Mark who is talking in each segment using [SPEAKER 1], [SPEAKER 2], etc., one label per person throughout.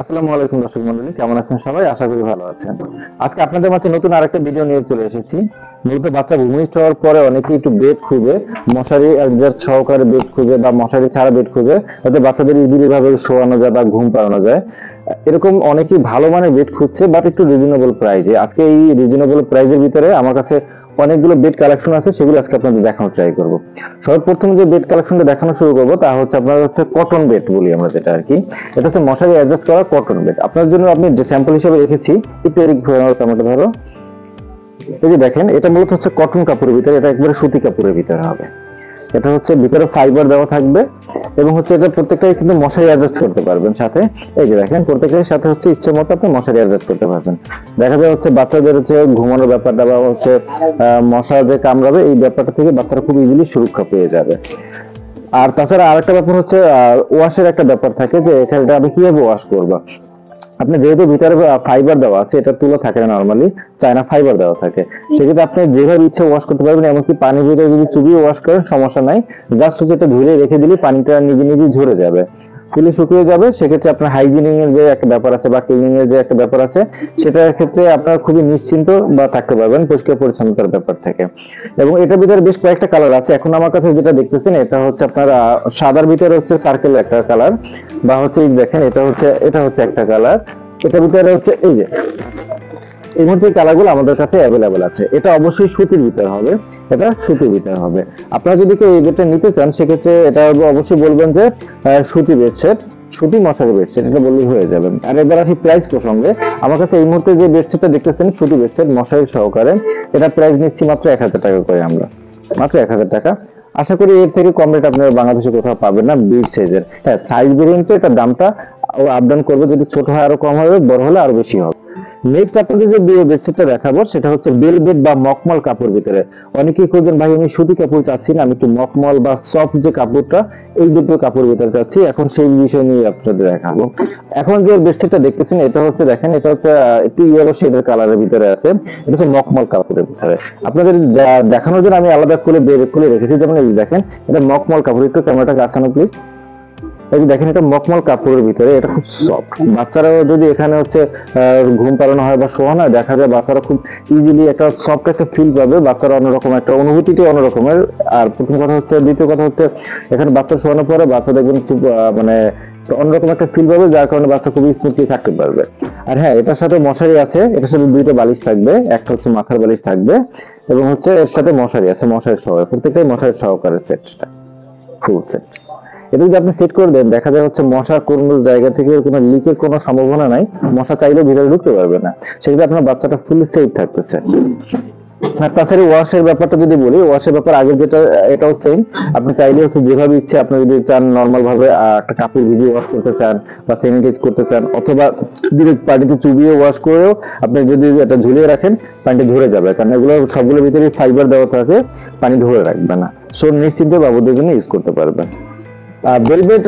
[SPEAKER 1] আসসালামু আলাইকুম দর্শক মণ্ডলী, কেমন আছেন সবাই? আশা করি ভালো আছেন। আজকে আপনাদের মাঝে নতুন আরেকটা ভিডিও নিয়ে চলে এসেছি। মূলত বাচ্চা ভূমিষ্ঠ হওয়ার পরে অনেকেই একটু বেড খুঁজে, মশারি অ্যাডজাস্ট সহকারে বেড খুঁজে বা মশারি ছাড়া বেড খুঁজে, যাতে বাচ্চাদের ইজিলি ভাবে শোয়ানো যায় বা ঘুম পাড়ানো যায়। এরকম অনেকেই ভালো মানের বেড খুঁজছে, বাট একটু রিজনেবল প্রাইজে। আজকে এই রিজনেবল প্রাইজের ভিতরে আমার কাছে অনেকগুলো বেড কালেকশন আছে, সেগুলো আজকে আপনাদের দেখানোর ট্রাই করব। সর্বপ্রথম যে বেড কালেকশনটা দেখানো শুরু করবো তা হচ্ছে আপনার হচ্ছে কটন বেড বলি আমরা, যেটা আর কি। এটা হচ্ছে মশারি অ্যাডজাস্ট করা কটন বেড। আপনার জন্য আমি যে স্যাম্পল হিসেবে রেখেছি, একটু এদিক ক্যামেরাটা ধরো। এই যে দেখেন, এটা মূলত হচ্ছে কটন কাপড়ের ভিতরে, এটা একবারে সুতি কাপড়ের ভিতরে হবে। এটা হচ্ছে ভিতরে ফাইবার দেওয়া থাকবে এবং হচ্ছে এটা প্রত্যেকটাই কিন্তু মশারি অ্যাডজাস্ট করতে পারবেন সাথে। এই যে দেখেন, প্রত্যেকটার সাথে হচ্ছে ইচ্ছে মতো আপনি মশারি অ্যাডজাস্ট করতে পারবেন। দেখা যায় হচ্ছে বাচ্চাদের হচ্ছে ঘুমানোর ব্যাপারটা বা হচ্ছে মশা যে কামড়াবে এই ব্যাপারটা থেকে বাচ্চারা খুব ইজিলি সুরক্ষা পেয়ে যাবে। আর তাছাড়া আরেকটা ব্যাপার হচ্ছে ওয়াশের একটা ব্যাপার থাকে, যে এখানে আমি কিভাবে ওয়াশ করবো। আপনি যেহেতু ভিতরে ফাইবার দেওয়া আছে, এটা তুলো থাকে না, নর্মালি চায়না ফাইবার দেওয়া থাকে। সেক্ষেত্রে আপনি যেভাবে ইচ্ছে ওয়াশ করতে পারবেন, এমনকি পানির ভিতরে যদি চুবিয়ে ওয়াশ করেন সমস্যা নাই। জাস্ট হচ্ছে এটা ধুয়ে রেখে দিলে পানিটা নিজে নিজে ঝরে যাবে, ফুলে শুকিয়ে যাবে। সেক্ষেত্রে আপনার হাইজিনিং এর যে একটা ব্যাপার আছে বা ক্লিনিং এর যে একটা ব্যাপার আছে, সেটার ক্ষেত্রে আপনার খুবই নিশ্চিন্ত বা থাকতে পারবেন পরিষ্কার পরিচ্ছন্নতার ব্যাপার থেকে। এবং এটার ভিতরে বেশ কয়েকটা কালার আছে। এখন আমার কাছে যেটা দেখতেছেন, এটা হচ্ছে আপনার সাদার ভিতরে হচ্ছে সার্কেল একটা কালার, বা হচ্ছে এই দেখেন এটা হচ্ছে একটা কালার। এটার ভিতরে হচ্ছে এই মুহূর্তে কালার গুলো আমাদের কাছে অ্যাভেলেবেল আছে। এটা অবশ্যই সুতির ভিতরে হবে, এটা সুতির ভিতরে হবে। আপনারা যদি কেউ এই বেডটা নিতে চান, সেক্ষেত্রে এটা অবশ্যই বলবেন যে সুতি বেডশিট, সুতি মশারি বেডশিট, এটা বললেই হয়ে যাবেন। আর এবার আসি প্রাইস প্রসঙ্গে। আমার কাছে এই মুহূর্তে যে বেডশিটটা দেখতেছেন, সুতি বেডশিট মশারি সহকারে, এটা প্রাইস নিচ্ছি মাত্র 1000 টাকা করে আমরা, মাত্র 1000 টাকা। আশা করি এর থেকে কম রেট আপনারা বাংলাদেশে কোথাও পাবেন না বিগ সাইজের। হ্যাঁ, সাইজ ভেরিয়েন্টে এটা দামটা আপ ডাউন করবে, যদি ছোট হয় আরো কম হবে, বড় হলে আরো বেশি হবে। নেক্সট আপনাদের যে বেডশিটটা দেখাবো, সেটা হচ্ছে বেলভেট বা মকমল কাপড় ভিতরে। অনেকেই খোঁজেন ভাই আমি সুতি কাপড় চাচ্ছি না, আমি একটু মকমল বা সফট যে কাপড়টা, এই দুটো কাপড় ভিতরে চাচ্ছি। এখন সেই বিষয় নিয়ে আপনাদের দেখাবো। এখন যে বেডশিটটা দেখতেছেন, এটা হচ্ছে দেখেন, এটা হচ্ছে একটু ইয়েলো শেডের কালারের ভিতরে আছে। এটা হচ্ছে মকমল কাপড়ের ভিতরে। আপনাদের দেখানোর জন্য আমি আলাদা খুলে রেখেছি। যেমন এই দেখেন, এটা মকমল কাপড়। একটু ক্যামেরাটা কাছানো প্লিজ। এই যে দেখেন, এটা মকমল কাপড়ের ভিতরে, এটা খুব সফট। বাচ্চারাও যদি এখানে হচ্ছে ঘুম পাড়ানো হয় বা শোয়ানো হয়, দেখা যায় বাচ্চারা খুব ইজিলি একটা সফট একটা ফিল পাবে। বাচ্চারা অন্যরকম একটা অনুভূতিটাই অন্যরকমের। আর প্রথম কথা হচ্ছে, দ্বিতীয় কথা হচ্ছে, এখানে বাচ্চা শোয়ানোর পরে বাচ্চা দেখবেন খুব মানে অন্যরকম একটা ফিল পাবে, যার কারণে বাচ্চা খুব স্মুথলি থাকতে পারবে। আর হ্যাঁ, এটার সাথে মশারি আছে, এটার সাথে দুইটা বালিশ থাকবে, একটা হচ্ছে মাথার বালিশ থাকবে এবং হচ্ছে এর সাথে মশারি আছে, মশারি সহ, প্রত্যেকটাই মশারি সহকারে সেটটা, ফুল সেট। এটা যদি আপনি সেট করে দেন, দেখা যায় হচ্ছে মশা কোনো জায়গা থেকে কোনো লিকের কোনো সম্ভাবনা নাই, মশা চাইলেও ভিতরে ঢুকতে পারবে না। সেক্ষেত্রে আপনার বাচ্চাটা ফুলি সেফ থাকতেছে। আর তাছাড়া ওয়াশের ব্যাপারটা যদি বলি, ওয়াশের ব্যাপার আগের যেটা, এটাও সেম। আপনি চাইলে হচ্ছে যেভাবে ইচ্ছে, আপনি যদি চান নর্মাল ভাবে একটা কাপড় ভিজিয়ে ওয়াশ করতে চান বা স্যানিটাইজ করতে চান, অথবা ডিরেক্ট পানিতে চুবিয়ে ওয়াশ করেও আপনি যদি এটা ঝুলিয়ে রাখেন, পানিটা ধরে যাবে, কারণ এগুলো সবগুলোর ভিতরে ফাইবার দেওয়া থাকে, পানি ধরে রাখবে না। সো নিশ্চিন্তে বাবুদের জন্য ইউজ করতে পারবেন। বেলভেট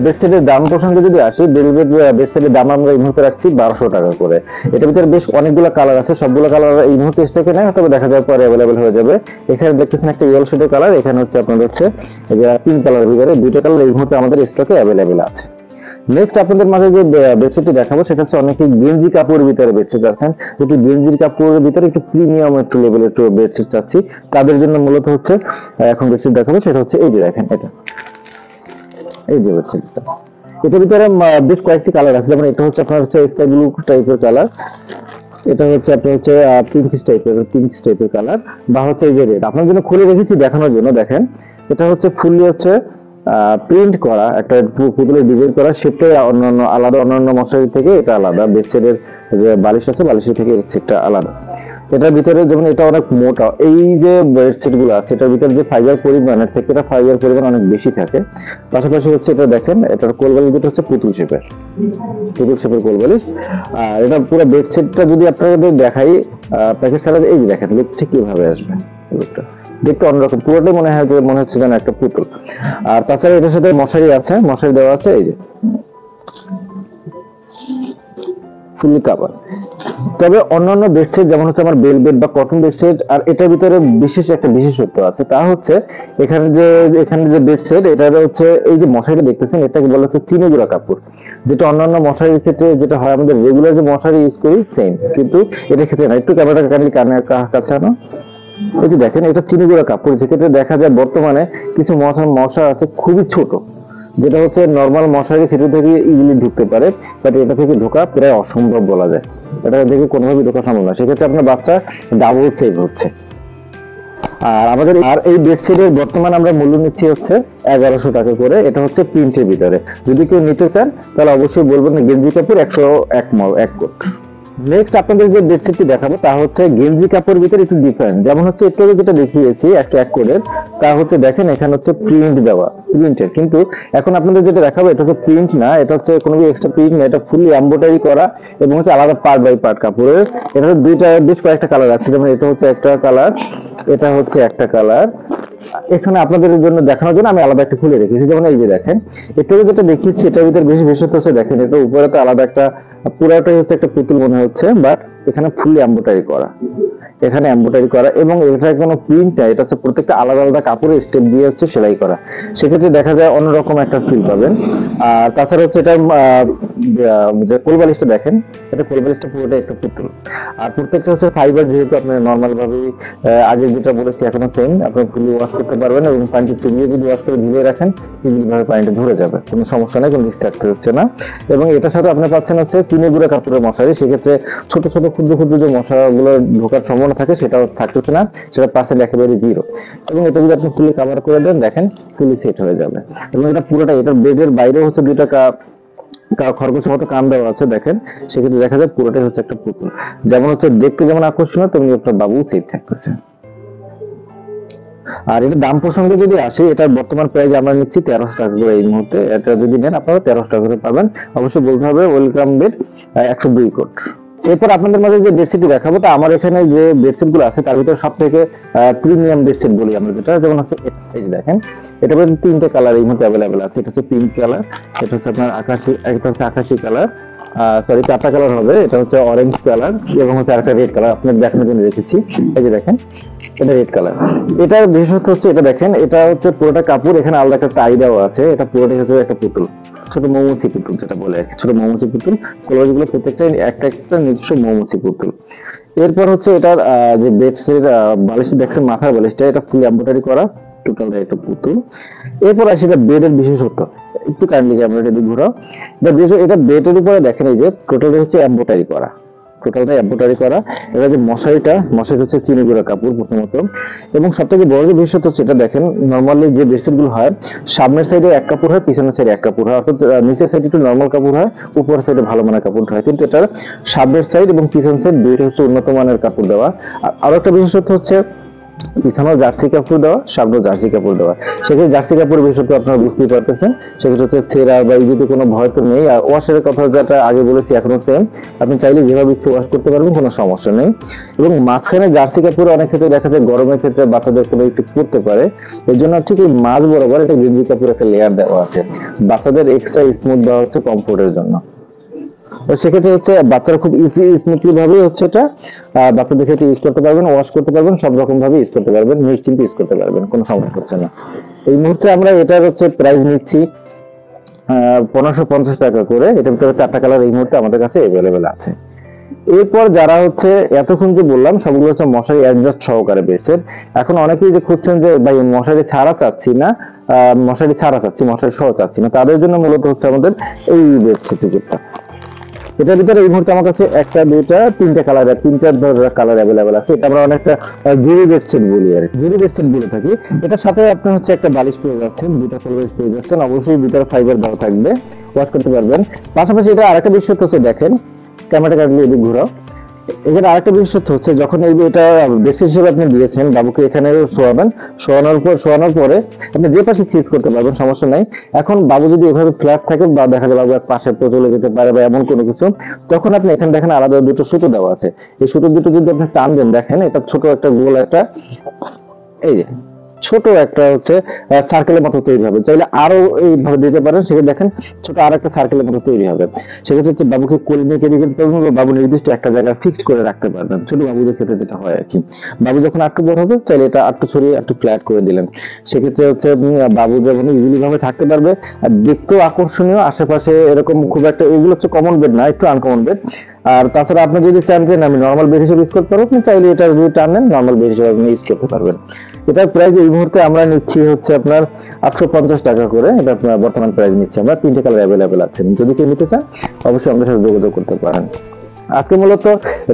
[SPEAKER 1] বেডশিটের দাম প্রসঙ্গে যদি আসি, বেলভেট বেডশিটের দাম আমরা এই মুহূর্তে রাখছি 1200 টাকা করে। এটার ভিতরে বেশ অনেকগুলো কালার আছে, সবগুলো কালার এই মুহূর্তে স্টকে নেই, তবে দেখা যায় পরে অ্যাভেলেবেল হয়ে যাবে। এখানে দেখতেছেন একটা ইয়েলো শেডের কালার, এখানে হচ্ছে আপনাদের হচ্ছে পিঙ্ক কালার ভিতরে, দুইটা কালার এই মুহূর্তে আমাদের স্টকে অ্যাভেলেবেল আছে। নেক্সট আপনাদের মাঝে যে বেডশিটটি দেখাবো, সেটা হচ্ছে অনেকে গেঞ্জি কাপড়ের ভিতরে বেডশিট চাচ্ছেন, যেটি গেঞ্জির কাপড়ের ভিতরে একটু প্রিমিয়াম একটু লেভেলের একটু বেডশিট চাচ্ছি, তাদের জন্য মূলত হচ্ছে এখন বেডশিট দেখাবো। সেটা হচ্ছে এই যে দেখেন, এই যে বেডশিটটা, এটার ভিতরে বেশ কয়েকটি কালার আছে। যেমন এটা হচ্ছে আপনার হচ্ছে স্কাই ব্লু টাইপের কালার, এটা হচ্ছে আপনার হচ্ছে পিঙ্ক টাইপের কালার, বা হচ্ছে এই যে রেড। আপনার জন্য খুলে রেখেছি দেখানোর জন্য। দেখেন, এটা হচ্ছে ফুললি হচ্ছে প্রিন্ট করা, একটা পুতুলের ডিজাইন করা, সেটা অন্যান্য আলাদা, অন্যান্য মশারি থেকে এটা আলাদা। বেডশিটের যে বালিশ আছে, বালিশের থেকে এর সেটটা আলাদা। এটার ভিতরে যেমন এটা অনেক মোটা, এই যে বেডশিট গুলো আছে, এটার ভিতরে যে ফাইবার পরিমাণের থেকে এটা ফাইবার পরিমাণ অনেক বেশি থাকে। পাশাপাশি হচ্ছে এটা দেখেন, এটার কোলবালিশ যেটা হচ্ছে পুতুল শেপের কোলবালিশ। আর এটা পুরো বেডশিটটা যদি আপনাদের দেখাই প্যাকেট সাইজ, এই যে দেখেন লুক ঠিক কিভাবে আসবে, লুকটা দেখতে অন্যরকম, পুরোটাই মনে হচ্ছে যেন একটা পুতুল। আর তাছাড়া এটার সাথে মশারি আছে, মশারি দেওয়া আছে, এই যে ফুললি কাভার। তবে অন্যান্য বেডশিট যেমন হচ্ছে আমার বেলভেট বা কটন বেডশিট, আর এটার ভিতরে বিশেষ একটা বিশেষত্ব আছে, তা হচ্ছে এখানে যে বেডশিট, এটা হচ্ছে এই যে মশারি দেখতেছেন, এটাকে বলা হচ্ছে চিনি গুঁড়া কাপড়। যেটা অন্যান্য মশারির ক্ষেত্রে যেটা হয়, আমাদের রেগুলার যে মশারি ইউজ করি সেম, কিন্তু এটার ক্ষেত্রে না। একটু ক্যামেরাটা কানের কাছে আনো। এই যে দেখেন, এটা চিনি গুঁড়া কাপড়, যেক্ষেত্রে দেখা যায় বর্তমানে কিছু মশা আছে খুবই ছোট, যেটা হচ্ছে নর্মাল মশারি সেটা থেকে ইজিলি ঢুকতে পারে, বাট এটা থেকে ঢোকা প্রায় অসম্ভব বলা যায়। এটা থেকে কোনোভাবে ঢোকা সম্ভব না, সেক্ষেত্রে আপনার বাচ্চা ডাবল সেভ হচ্ছে। আর এই বেডশিটের বর্তমান আমরা মূল্য নিচ্ছি হচ্ছে 1100 টাকা করে। এটা হচ্ছে প্রিন্টের ভিতরে। যদি কেউ নিতে চান তাহলে অবশ্যই বলবেন গেঞ্জি কাপড় 101 কোট। নেক্সট আপনাদের যে বেডশিটটি দেখাবো তা হচ্ছে গেঞ্জি কাপড়ের ভিতরে একটু ডিফারেন্ট। যেমন হচ্ছে একটু আগে যেটা দেখিয়েছি 101 কোডের, তা হচ্ছে দেখেন এখানে হচ্ছে প্রিন্ট দেওয়া, প্রিন্টের। কিন্তু এখন আপনাদের যেটা দেখাবো এটা হচ্ছে প্রিন্ট না, এটা হচ্ছে কোনো এক্সট্রা প্রিন্ট না, এটা ফুললি এমব্রয়ডারি করা এবং হচ্ছে আলাদা পার্ট বাই পার্ট কাপড়ের। এটা বেশ কয়েকটা কালার আছে, যেমন এটা হচ্ছে একটা কালার, এটা হচ্ছে একটা কালার। এখানে আপনাদের জন্য দেখানোর জন্য আমি আলাদা একটা খুলে রেখেছি। যেমন এই যে দেখেন, এটা যেটা দেখিয়েছি এটার ভিতরে বেশি বিশেষত্ব হচ্ছে দেখেন, এটা উপরে তো আলাদা একটা, পুরোটাই হচ্ছে একটা পুতুল মনে হচ্ছে, বাট এখানে ফুললি এমব্রয়ডারি করা, এখানে এমব্রয়ডারি করা, এবং এটা কোনো প্রিন্ট না, এটা হচ্ছে প্রত্যেকটা আলাদা আলাদা কাপড়ের স্টেপ দিয়ে হচ্ছে সেলাই করা। সেক্ষেত্রে দেখা যায় অন্যরকম একটা ফিল পাবেন। আর তাছাড়া হচ্ছে এটা যে কোলবালিশটা দেখেন, এটা কোলবালিশটা পুরোটা একটা পুতুল। আর প্রত্যেকটা হচ্ছে ফাইবার, যেহেতু আপনি নর্মাল ভাবে আগে যেটা বলেছি এখনো সেম, আপনি ফুলি ওয়াশ করতে পারবেন এবং পানিতে চুবিয়ে যদি ওয়াশ করে ধুয়ে রাখেন ইজিলি ভাবে পানিটা ঝরে যাবে, কোনো সমস্যা নেই, কোনো রিস্ক থাকতে হচ্ছে না। এবং এটার সাথে আপনি পাচ্ছেন হচ্ছে চিনি গুঁড়া কাপড়ের মশারি। সেক্ষেত্রে ছোট ছোট ক্ষুদ্র ক্ষুদ্র যে মশাগুলো ঢোকার সম্ভাবনা থাকে সেটাও থাকতেছে না, সেটা পার্সেন্ট একেবারে 0। এবং এটা যদি আপনি ফুলি কভার করে দেন দেখেন ফুলি সেট হয়ে যাবে। এবং এটা পুরোটা, এটার বেডের বাইরে হচ্ছে দুইটা খরগোশের মতো কান দেওয়া আছে দেখেন। সেক্ষেত্রে দেখা যায় পুরোটাই হচ্ছে একটা পুতুল, যেমন হচ্ছে দেখতে যেমন আকর্ষণীয় তেমনি আপনার বাবু সেফ থাকতেছে। আর এটা দাম প্রসঙ্গে যদি আসে, এটার বর্তমান প্রাইস আমরা নিচ্ছি 1300 টাকা করে এই মুহূর্তে। এটা যদি নেন আপনারা 1300 টাকা করে পাবেন। অবশ্যই বলতে হবে ওয়েলকাম বেড 102 কোট। এরপর আপনাদের মাঝে যে বেডশিট দেখাবো, তা আমার এখানে যে বেডশিট গুলো আছে তার ভিতরে সব থেকে প্রিমিয়াম বেডশিট বলি আমরা যেটা, যেমন হচ্ছে এই যে দেখেন, এটা মধ্যে 3টে কালার এই মুহূর্তে অ্যাভেলেবেল আছে। এটা হচ্ছে পিঙ্ক কালার, এটা হচ্ছে আপনার আকাশি, একটা হচ্ছে আকাশি কালার, সরি 4টা কালার হবে, এটা হচ্ছে অরেঞ্জ কালার এবং হচ্ছে আরেকটা রেড কালার আপনাদের দেখানোর জন্য রেখেছি। এই যে দেখেন, এটা রেড কালার। এটার বিশেষত্ব হচ্ছে এটা দেখেন, এটা হচ্ছে পুরোটা কাপড়, এখানে আলাদা একটা টাই দেওয়া আছে। এটা পুরোটা হচ্ছে একটা পুতুল, ছোট মৌমাছি পুতুল যেটা বলে আর কি, ছোট মৌমাছি পুতুল। কলারগুলো প্রত্যেকটা একটা একটা নিজস্ব মৌমাছি পুতুল। এরপর হচ্ছে এটার যে বেডশিট বালিশটা দেখছেন, মাথার বালিশটা, এটা ফুল এমব্রয়ডারি করা, টোটাল একটা পুতুল। এরপর আসে এটা বেডের বিশেষত্ব, একটু কাইন্ডলি ক্যামেরাটা দিয়ে ঘোরাও। এটা বেডের উপরে দেখেন এই যে টোটাল হচ্ছে এমব্রয়ডারি করা, টোটালটা এমব্রয়ডারি করা। এটা যে মশারি হচ্ছে চিনি গুঁড়া কাপড় প্রথমত। এবং সব থেকে বড় যে বিশেষত্ব হচ্ছে এটা দেখেন, নর্মালি যে বেডশিট গুলো হয় সামনের সাইডে এক কাপড় হয়, পিছনের সাইডে এক কাপড় হয়, অর্থাৎ নিচের সাইডে একটু নর্মাল কাপড় হয়, উপরের সাইডে ভালো মানের কাপড় হয়। কিন্তু এটার সামনের সাইড এবং পিছন সাইড দুইটা হচ্ছে উন্নত মানের কাপড় দেওয়া। আর আরো একটা বিশেষত্ব হচ্ছে পিছনেও জার্সি কাপড় দেওয়া, সামনেও জার্সি কাপড় দেওয়া। সেক্ষেত্রে জার্সি কাপড়ের বিশেষত্ব আপনারা বুঝতেই পারতেছেন, সেক্ষেত্রে হচ্ছে ছেঁড়া বা ইজিতে কোনো ভয় তো নেই। আর ওয়াশের কথা যেটা আগে বলেছি এখনো সেম, আপনি চাইলে যেভাবে ইচ্ছে ওয়াশ করতে পারবেন, কোনো সমস্যা নেই। এবং মাঝখানে জার্সি কাপড়ে অনেক ক্ষেত্রে দেখা যায় গরমের ক্ষেত্রে বাচ্চাদের কোনো একটু পড়তে পারে, এর জন্য ঠিক এই মাঝ বরাবর একটা গেঞ্জি কাপড় একটা লেয়ার দেওয়া আছে, বাচ্চাদের এক্সট্রা স্মুথ দেওয়া হচ্ছে কমফোর্টের জন্য। সেক্ষেত্রে হচ্ছে বাচ্চারা খুব স্মুথলি ভাবে হচ্ছে এটা বাচ্চাদের ক্ষেত্রে ইউজ করতে পারবেন, ওয়াশ করতে পারবেন, সব রকম ভাবে ইউজ করতে পারবেন, নিশ্চিন্তে ইউজ করতে পারবেন, কোনো সমস্যা হচ্ছে না। এই মুহূর্তে আমরা এটার হচ্ছে প্রাইস নিচ্ছি 1550 টাকা করে। এটার ভিতরে 4টা কালার এই মুহূর্তে আমাদের কাছে অ্যাভেলেবেল আছে। এরপর যারা হচ্ছে এতক্ষণ যে বললাম সবগুলো হচ্ছে মশারি অ্যাডজাস্ট সহকারে বেডশিট। এখন অনেকেই যে খুঁজছেন যে ভাই মশারি ছাড়া চাচ্ছি না, মশারি ছাড়া চাচ্ছি, মশারি সহ চাচ্ছি না, তাদের জন্য মূলত হচ্ছে আমাদের এই বেডশিট টিকিটটা। এটার ভিতরে এই মুহূর্তে আমার কাছে একটা, দুইটা, 3টে কালার, 3টা কালার অ্যাভেলেবেল আছে। এটা আমরা অনেকটা জুরি বেডশিট বলি আর জুরি বেডশিট বলে থাকি। এটার সাথে আপনি হচ্ছে একটা বালিশ পেয়ে যাচ্ছেন, 2টা ফুলবালিশ পেয়ে যাচ্ছেন, অবশ্যই ভিতরে ফাইবার দেওয়া থাকবে, ওয়াশ করতে পারবেন। পাশাপাশি এটা আরেকটা বিশেষত্ব হচ্ছে দেখেন, ক্যামেরাটা কাটলে এদিকে ঘুরাও। এখানে আরেকটা বিশেষত্ব হচ্ছে যখন এটা বেডশিট হিসেবে আপনি দিয়েছেন বাবুকে, এখানে শোয়ানোর পরে আপনি যে পাশে চিজ করতে পারবেন, সমস্যা নাই। এখন বাবু যদি এভাবে ফ্ল্যাট থাকে বা দেখা যায় বাবু এক পাশে চলে যেতে পারে বা এমন কোনো কিছু, তখন আপনি এখানে দেখেন আলাদা দুটো সুতো দেওয়া আছে। এই সুতো দুটো যদি আপনি টান দেন দেখেন, এটা ছোট একটা গোল একটা, এই যে ছোট একটা হচ্ছে সার্কেলের মতো তৈরি হবে। চাইলে আরো এইভাবে দিতে পারেন, সেক্ষেত্রে দেখেন ছোট আর একটা সার্কেলের মতো তৈরি হবে। সেক্ষেত্রে হচ্ছে বাবুকে কোলে নিয়ে ক্যারি করতে পারবেন, বা বাবু নির্দিষ্ট একটা জায়গায় ফিক্সড করে রাখতে পারবেন। ছোট বাবুদের ক্ষেত্রে যেটা হয় আর কি, বাবু যখন একটু বড় হবে চাইলে এটা একটু ছড়িয়ে একটু ফ্ল্যাট করে দিলেন। সেক্ষেত্রে হচ্ছে বাবু যেমন ইজিলি ভাবে থাকতে পারবে, আর দেখতেও আকর্ষণীয়। আশেপাশে এরকম খুব একটা, এগুলো হচ্ছে কমন বেড না, একটু আনকমন বেড। আর তাছাড়া আপনি যদি চান যে না আমি নর্মাল বেড হিসেবে ইউজ করতে পারবো, আপনি চাইলে এটা যদি টানেন নর্মাল বেড হিসেবে আপনি ইউজ করতে পারবেন। এটার প্রাইস এই মুহূর্তে আমরা নিচ্ছি হচ্ছে আপনার 850 টাকা করে। এটা আপনার বর্তমান প্রাইস নিচ্ছি আমরা। 3টে কালার অ্যাভেলেবেল আছে, যদি কেউ নিতে চান অবশ্যই আমাদের সাথে যোগাযোগ করতে পারেন। আজকে মূলত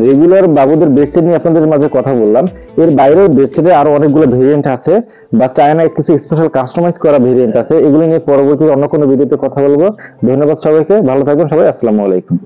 [SPEAKER 1] রেগুলার বাবুদের বেডশিট নিয়ে আপনাদের মাঝে কথা বললাম। এর বাইরেও বেডশিটের আরো অনেকগুলো ভেরিয়েন্ট আছে, বা চায়না কিছু স্পেশাল কাস্টমাইজ করা ভেরিয়েন্ট আছে। এগুলো নিয়ে পরবর্তী অন্য কোনো ভিডিওতে কথা বলবো। ধন্যবাদ সবাইকে, ভালো থাকবেন সবাই, আসসালামু আলাইকুম।